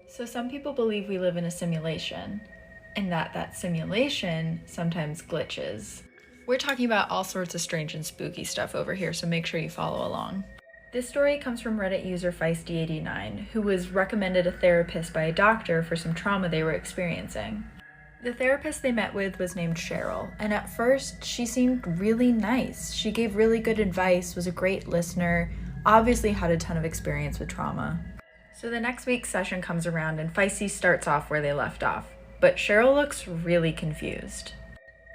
So some people believe we live in a simulation, and that simulation sometimes glitches. We're talking about all sorts of strange and spooky stuff over here, so make sure you follow along. This story comes from Reddit user Feisty89, who was recommended a therapist by a doctor for some trauma they were experiencing. The therapist they met with was named Cheryl, and at first, she seemed really nice. She gave really good advice, was a great listener, obviously had a ton of experience with trauma. So the next week's session comes around and Feisty starts off where they left off, but Cheryl looks really confused.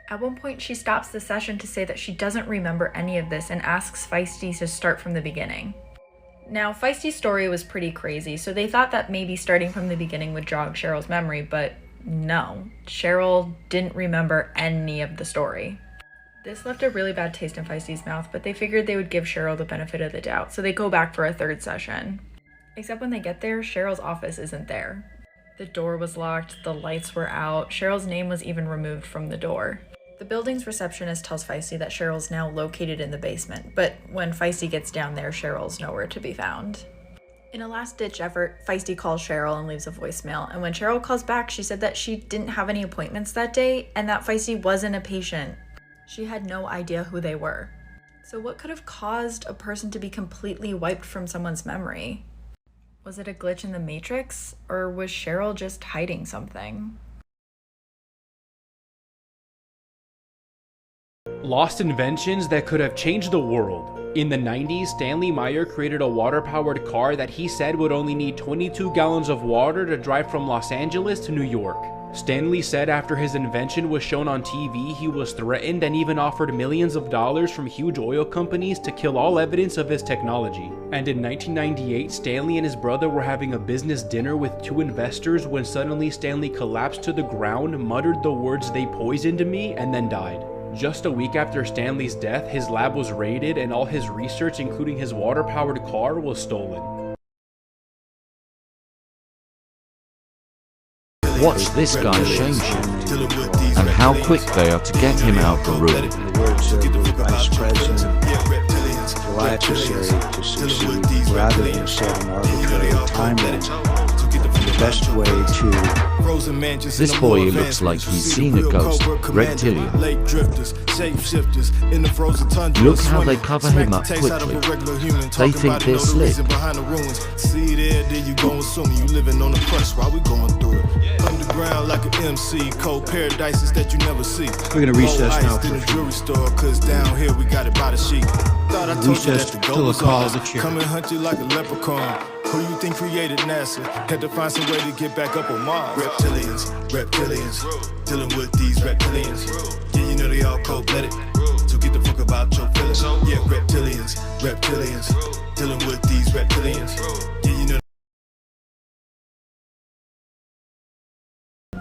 At one point, she stops the session to say that she doesn't remember any of this and asks Feisty to start from the beginning. Now, Feisty's story was pretty crazy, so they thought that maybe starting from the beginning would jog Cheryl's memory, but no, Cheryl didn't remember any of the story. This left a really bad taste in Feisty's mouth, but they figured they would give Cheryl the benefit of the doubt, so they go back for a third session. Except when they get there, Cheryl's office isn't there. The door was locked, the lights were out, Cheryl's name was even removed from the door. The building's receptionist tells Feisty that Cheryl's now located in the basement, but when Feisty gets down there, Cheryl's nowhere to be found. In a last-ditch effort, Feisty calls Cheryl and leaves a voicemail, and when Cheryl calls back, she said that she didn't have any appointments that day and that Feisty wasn't a patient. She had no idea who they were. So what could have caused a person to be completely wiped from someone's memory? Was it a glitch in the Matrix, or was Cheryl just hiding something? Lost inventions that could have changed the world. In the 90s, Stanley Meyer created a water-powered car that he said would only need 22 gallons of water to drive from Los Angeles to New York. Stanley said after his invention was shown on TV, he was threatened and even offered millions of dollars from huge oil companies to kill all evidence of his technology. And in 1998, Stanley and his brother were having a business dinner with two investors when suddenly Stanley collapsed to the ground, muttered the words "they poisoned me," and then died. Just a week after Stanley's death, his lab was raided and all his research, including his water-powered car, was stolen. Watch this guy's shame shift, and how quick they are to get him out the room. In the words of the Vice President, July adversary to succeed rather than set an arbitrary time limit. The best way to... This boy looks like he's seen a ghost, reptilian. Look how they cover him up quickly. They think they're slick. See there you go assuming you living on the crust while we going through it. Underground like an MC, cold paradises that you never see. We're gonna recess now for in the jewelry store, cause down here we got it by the sheet. Thought I told you that the goal was call off. the chair. Come and hunt you like a leprechaun. Who you think created NASA? Had to find some way to get back up on Mars. Reptilians, dealing with these reptilians. Yeah, you know they all cold-blooded, so get the fuck about your feelings. Yeah, reptilians, dealing with these reptilians. Yeah, you know.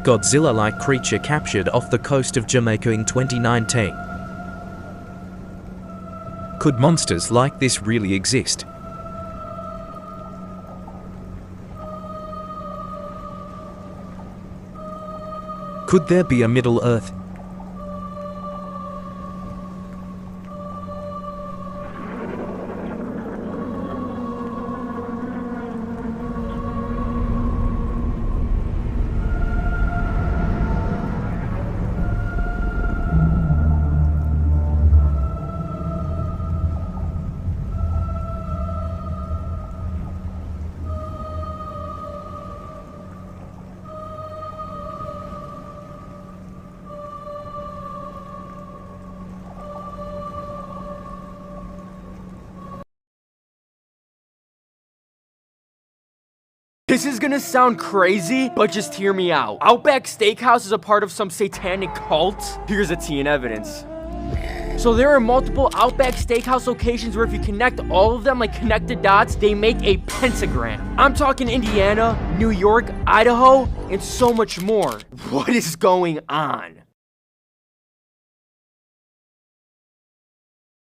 Godzilla-like creature captured off the coast of Jamaica in 2019. Could monsters like this really exist? Could there be a Middle Earth? This is gonna sound crazy, but just hear me out. Outback Steakhouse is a part of some satanic cult. Here's a tea and evidence. So there are multiple Outback Steakhouse locations where if you connect all of them like connected dots, they make a pentagram. I'm talking Indiana, New York, Idaho, and so much more. What is going on?